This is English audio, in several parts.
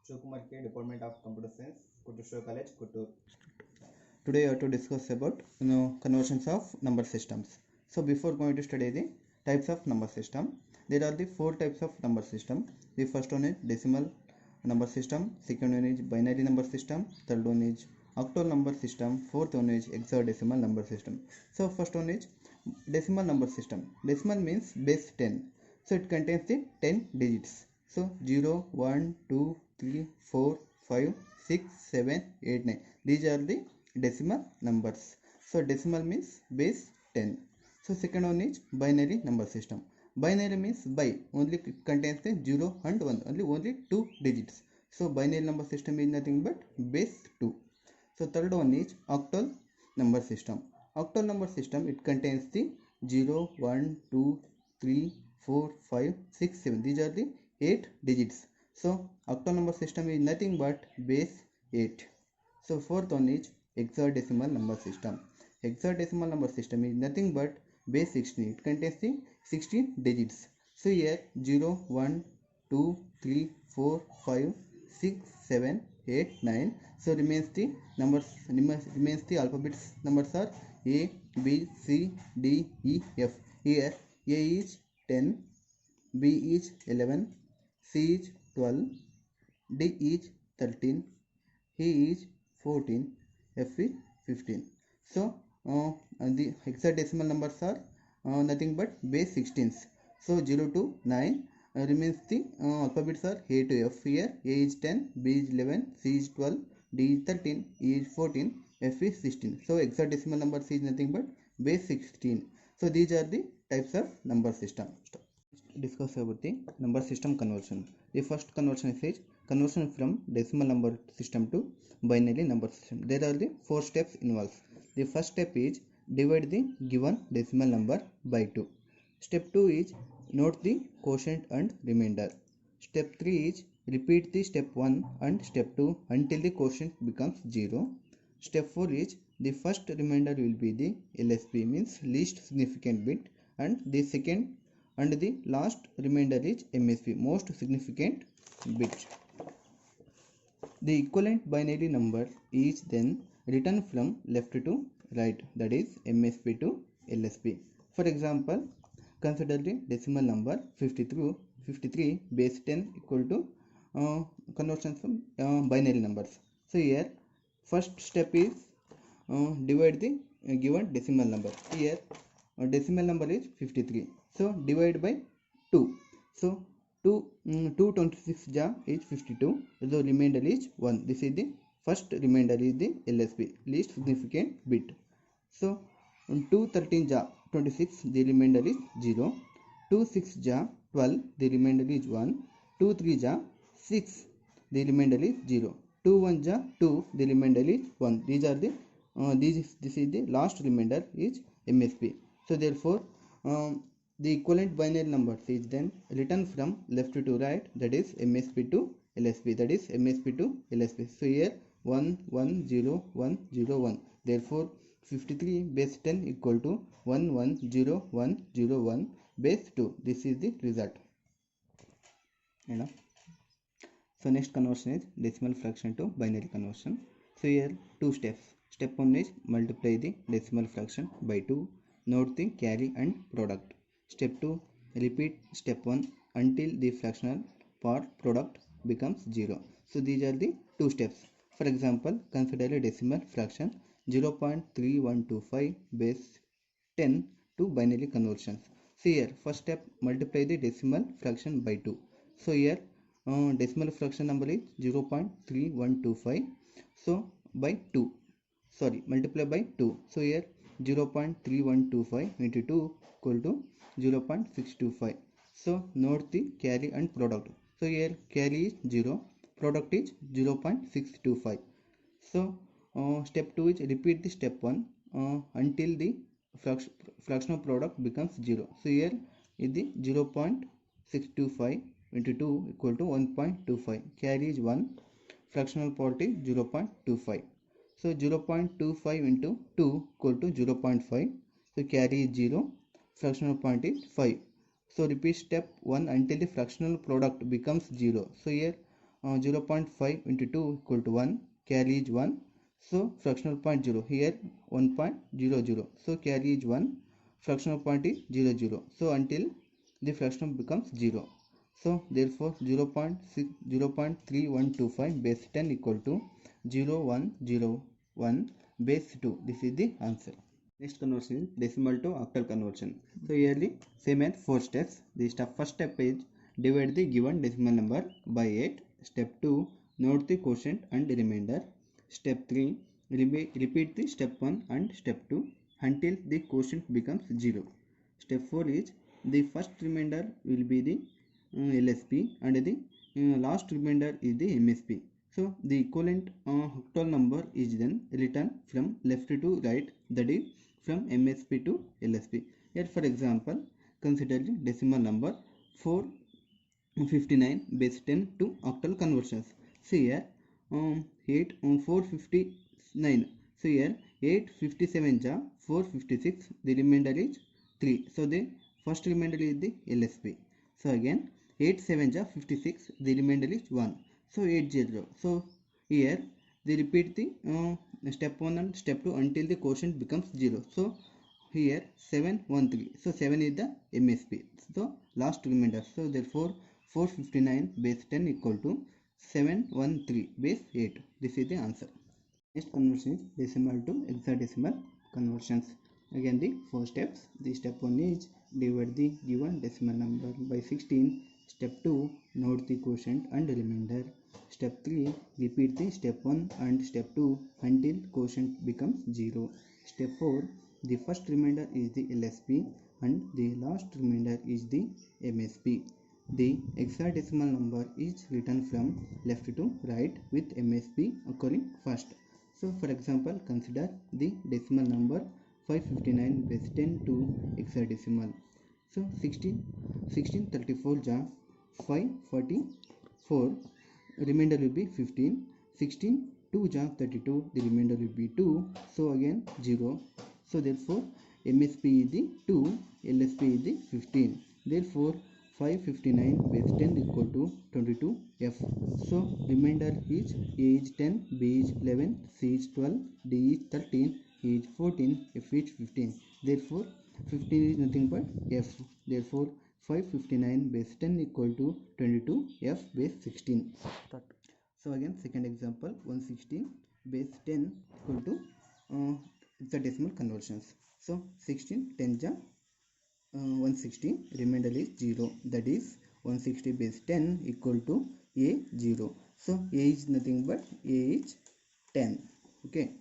Shivakumar K, Department of Computer Science, Kutushwar College, Kuttur. Today I have to discuss about conversions of number systems. So before going to study the types of number system, there are the four types of number system. The first one is decimal number system, second one is binary number system, third one is octal number system, fourth one is hexadecimal number system. So first one is decimal number system. Decimal means base 10. So it contains the 10 digits. So 0, 1, 2, 3, 4, 5, 6, 7, 8, 9. These are the decimal numbers. So decimal means base 10. So second one is binary number system. Binary means by, only contains the 0 and 1, only 2 digits. So binary number system is nothing but base 2. So third one is octal number system. Octal number system, it contains the 0, 1, 2, 3, 4, 5, 6, 7. These are the 8 digits. So octal number system is nothing but base 8. So fourth one is hexadecimal number system. Hexadecimal number system is nothing but base 16. It contains the 16 digits. So here 0, 1, 2, 3, 4, 5, 6, 7, 8, 9. So remains the alphabets numbers are A, B, C, D, E, F. Here A is 10, B is 11, C is 12, D is 13, E is 14, F is 15. So the hexadecimal numbers are nothing but base 16s. So 0 to 9 remains the alphabets are A to F. Here A is 10, B is 11, C is 12, D is 13, E is 14, F is 16. So hexadecimal numbers is nothing but base 16. So these are the types of number system. Discuss about the number system conversion. The first conversion is conversion from decimal number system to binary number system. There are the 4 steps involved. The first step is divide the given decimal number by 2. Step 2 is note the quotient and remainder. Step 3 is repeat the step 1 and step 2 until the quotient becomes 0. Step 4 is the first remainder will be the LSB, means least significant bit, and the second and the last remainder is MSB, most significant bit. The equivalent binary number is then written from left to right, that is MSB to LSB. For example, consider the decimal number 53 base 10 equal to conversion from binary numbers. So here first step is divide the given decimal number. Here decimal number is 53. So divide by 2. So 226 ja is 52. The remainder is 1. This is the first remainder is the LSB, least significant bit. So 213 ja 26. The remainder is 0. 26 ja 12. The remainder is 1. 23 ja 6. The remainder is 0. 21 ja 2. The remainder is 1. These are the this is the last remainder is MSB. So therefore the equivalent binary number is then written from left to right, that is MSB to LSB, that is MSB to LSB. So here 1 1 0 1 0 1. Therefore 53 base 10 equal to 1 1 0 1 0 1 base 2. This is the result. So next conversion is decimal fraction to binary conversion. So here two steps. Step 1 is multiply the decimal fraction by 2. Note the carry and product. Step 2, repeat step 1 until the fractional part product becomes 0. So these are the two steps. For example, consider a decimal fraction 0.3125 base 10 to binary conversions. So here first step, multiply the decimal fraction by 2. So here decimal fraction number is 0.3125. So by 2. Multiply by 2. So here 0.3125 into 2 equal to 0.625. So note the carry and product. So here carry is 0, product is 0.625. So step 2 is repeat the step 1 until the fractional product becomes 0. So here is the 0.625 into 2 equal to 1.25. Carry is 1, fractional part is 0.25. So 0.25 into 2 equal to 0.5. So carry is 0, fractional point is 5. So repeat step 1 until the fractional product becomes 0. So here 0.5 into 2 equal to 1, carry is 1, so fractional point 0, here 1.00, so carry is 1, fractional point is 0 0, so until the fraction becomes 0, so therefore 0.3125 base 10 equal to 0101 base 2. This is the answer. Next conversion is decimal to octal conversion. So here same as 4 steps. The first step is divide the given decimal number by 8. Step 2, note the quotient and remainder. Step 3, repeat the step 1 and step 2 until the quotient becomes 0. Step 4 is the first remainder will be the LSP and the last remainder is the MSP. So the equivalent octal number is then written from left to right, that is from MSP to LSP. Here for example, consider the decimal number 459 base 10 to octal conversions. See here 459. So here 857 ja 456. The remainder is 3. So the first remainder is the LSP. So again 8 7 ja 56. The remainder is 1. So 80. So here they repeat the step 1 and step 2 until the quotient becomes 0. So here 713. So 7 is the MSP. So last remainder. So therefore 459 base 10 equal to 713 base 8. This is the answer. Next conversion is decimal to hexadecimal conversions. Again the 4 steps. The step 1 is divide the given decimal number by 16. Step 2, note the quotient and remainder. Step 3, repeat the step 1 and step 2 until quotient becomes 0. Step 4, the first remainder is the LSP and the last remainder is the MSP. The hexadecimal number is written from left to right with MSP occurring first. So for example, consider the decimal number 559 base 10 to hexadecimal. So 1634 ja 544, remainder will be 15. 16 2 ja 32, the remainder will be 2. So again 0. So therefore MSP is the 2, LSP is the 15. Therefore 559 base 10 equal to 22F. So remainder is A is 10, B is 11, C is 12, D is 13, E is 14, F is 15. Therefore 15 is nothing but F. Therefore 559 base 10 equal to 22 F base 16. So again second example, 116 base 10 equal to hexadecimal conversions. So 16 10 ja 160, remainder is 0, that is 160 base 10 equal to A 0. So A is nothing but A is 10. Okay.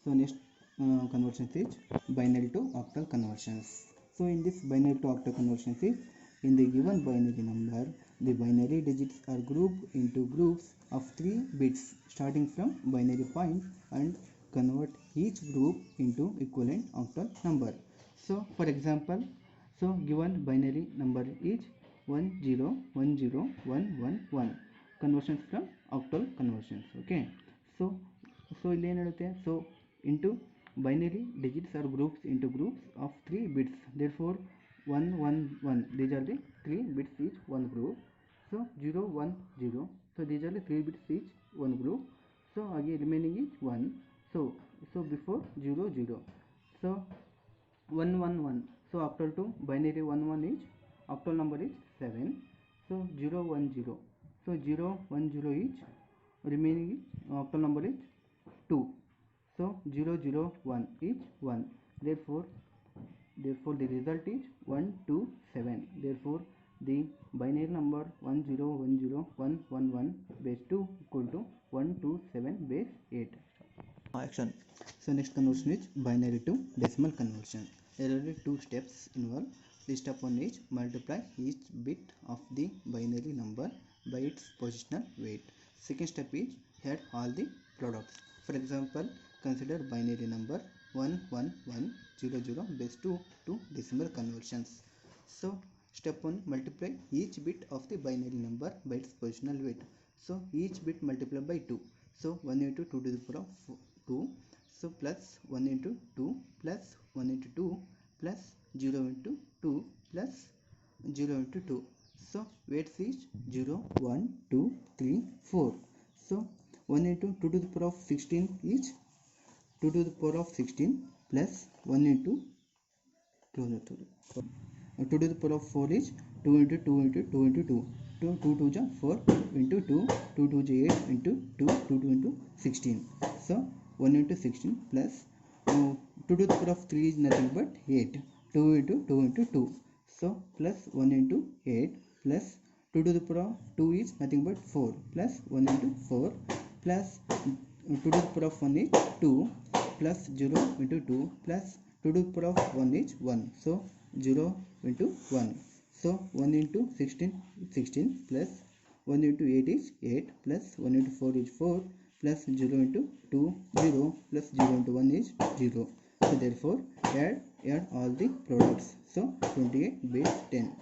So next conversion is binary to octal conversions. So in this binary to octal conversions is, in the given binary number, the binary digits are grouped into groups of 3 bits starting from binary point and convert each group into equivalent octal number. So for example, so given binary number is 1010111, conversions from octal conversions. Okay. So ಇಲ್ಲಿ ಏನು ಹೇಳುತ್ತೆ, so into binary digits are groups into groups of 3 bits, therefore 111, these are the 3 bits each one group. So 010, so these are the 3 bits each one group. So again remaining is 1. So before 00, so 111, so octal to binary 11 is octal number is 7. So 010, so 010 each, remaining is octal number is 2. So 001 is 1. Therefore the result is 127. Therefore the binary number 1010111 base 2 equal to 127 base 8. Action. So next conversion is binary to decimal conversion. There are 2 steps involved. The step 1 is multiply each bit of the binary number by its positional weight. Second step is add all the products. For example, consider binary number 11100 base 2 to decimal conversions. So step 1, multiply each bit of the binary number by its positional weight. So each bit multiplied by 2. So 1 into 2 to the power of 2. So plus 1 into 2 plus 1 into 2 plus 0 into 2 plus 0 into 2. So weights is 0, 1, 2, 3, 4. So 1 into 2 to the power of 16 is 2 to the power of 16 plus 1 into 2 to the power of 4 is 2 into 2 into 2 into 2. 2 2 is 4 into 2, 2 2 is 8 into 2, 2 2 into 16. So 1 into 16 plus 2 to the power of 3 is nothing but 8. 2 into 2 into 2. So plus 1 into 8 plus 2 to the power of 2 is nothing but 4 plus 1 into 4 plus 2 to the power of 1 is 2 plus 0 into 2 plus 2 to the power of 1 is 1. So 0 into 1. So 1 into 16 is 16 plus 1 into 8 is 8 plus 1 into 4 is 4 plus 0 into 2 0 plus 0 into 1 is 0. So therefore add all the products. So 28 base 10.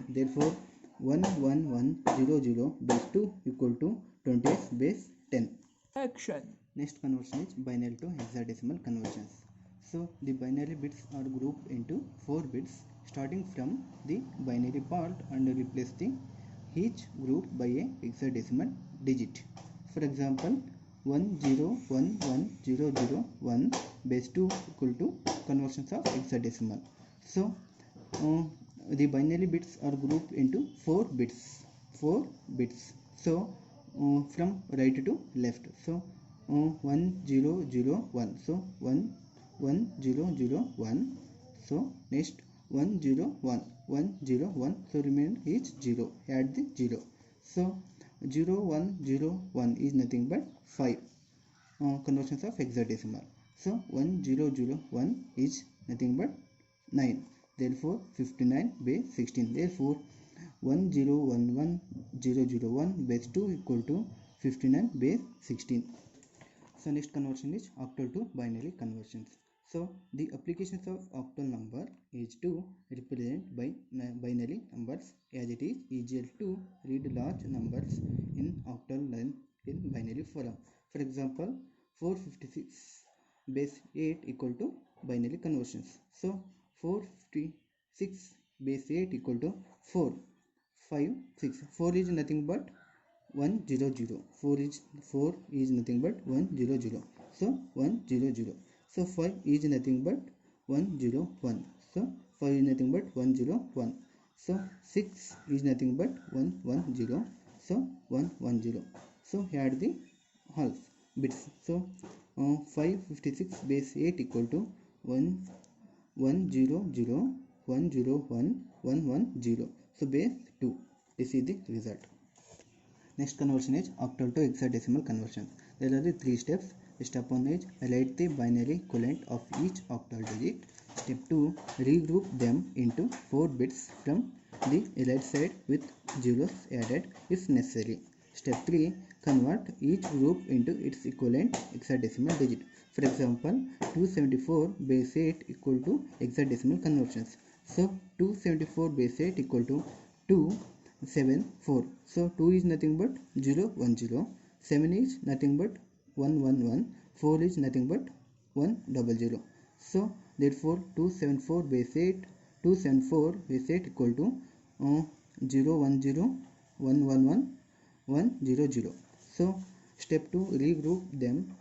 Therefore 1 1 1 0 0 base 2 equal to 28 base 10. Action. Next conversion is binary to hexadecimal conversions. So the binary bits are grouped into 4 bits starting from the binary part and replace the each group by a hexadecimal digit. For example, 10110001 base 2 equal to conversions of hexadecimal. So the binary bits are grouped into 4 bits. So from right to left. So 1001. So 1001. So next 101. So remain is 0. Add the 0. So 0101 is nothing but 5 conversions of hexadecimal. So 1001 is nothing but 9. Therefore 59 base 16. Therefore 1011001 base 2 equal to 59 base 16. So next conversion is octal to binary conversions. So the applications of octal number is to represent by binary numbers, as it is easier to read large numbers in octal than in binary form. For example, 456 base 8 equal to binary conversions. So 456 base 8 equal to 4 5 6. 4 is nothing but 100. 4 is nothing but 100. So 100. So 5 is nothing but 101. So 5 is nothing but 101. So 6 is nothing but 110. So 110. So add the half bits. So 556 base 8 equal to 110010110. So base 2. This is the result. Next conversion is octal to hexadecimal conversion. There are the 3 steps. Step 1 is write the binary equivalent of each octal digit. Step 2, regroup them into 4 bits from the right side with zeros added if necessary. Step 3, convert each group into its equivalent hexadecimal digit. For example, 274 base 8 equal to hexadecimal conversions. So 274 base 8 equal to 274. So 2 is nothing but 010. 7 is nothing but 111. 4 is nothing but 100. So therefore 274 base 8 equal to 010 111 100. So step 2, regroup them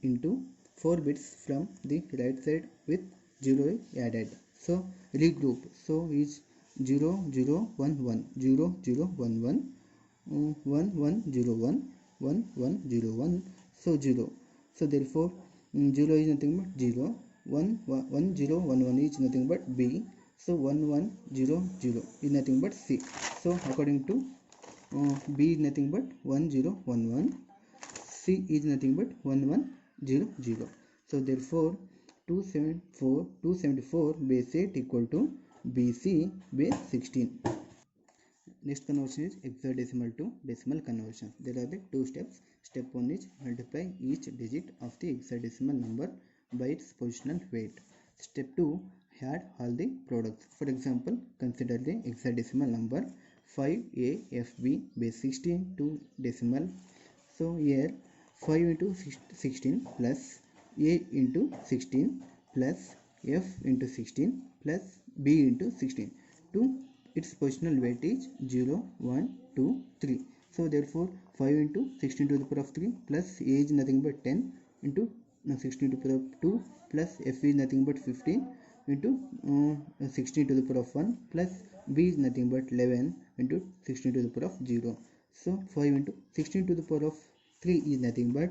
into 4 bits from the right side with 0 added. So regroup. So is 0011 0011 1101 1101. So 0. So therefore 0 is nothing but 0. 1011 is nothing but B. So 1100 is nothing but C. So according to B is nothing but 1011. C is nothing but 1100. So therefore 274 base 8 equal to BC base 16. Next conversion is hexadecimal to decimal conversion. There are the 2 steps. Step 1 is multiply each digit of the hexadecimal number by its positional weight. Step 2, add all the products. For example, consider the hexadecimal number 5AFB base 16 to decimal. So here 5 into 16 plus A into 16 plus F into 16 plus B into 16 to its positional weight is 0, 1, 2, 3. So therefore 5 into 16 to the power of 3 plus a is nothing but 10 into 16 to the power of 2 plus f is nothing but 15 into 16 to the power of 1 plus b is nothing but 11 into 16 to the power of 0. So 5 into 16 to the power of 3 is nothing but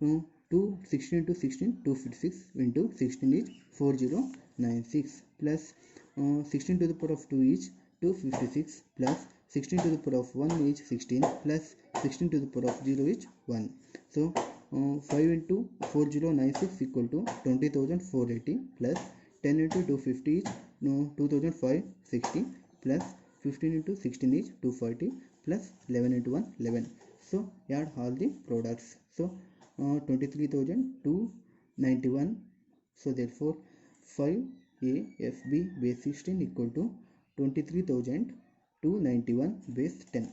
16 into 16 256 into 16 is 4096 plus 16 to the power of 2 is 256 plus 16 to the power of 1 is 16 plus 16 to the power of 0 is 1. So 5 into 4096 equal to 20,480 plus 10 into 250 is 2560 plus 15 into 16 is 240 plus 11 into 1 11. So add all the products. So 23,291. So therefore 5a fb base 16 equal to 23,291 base 10.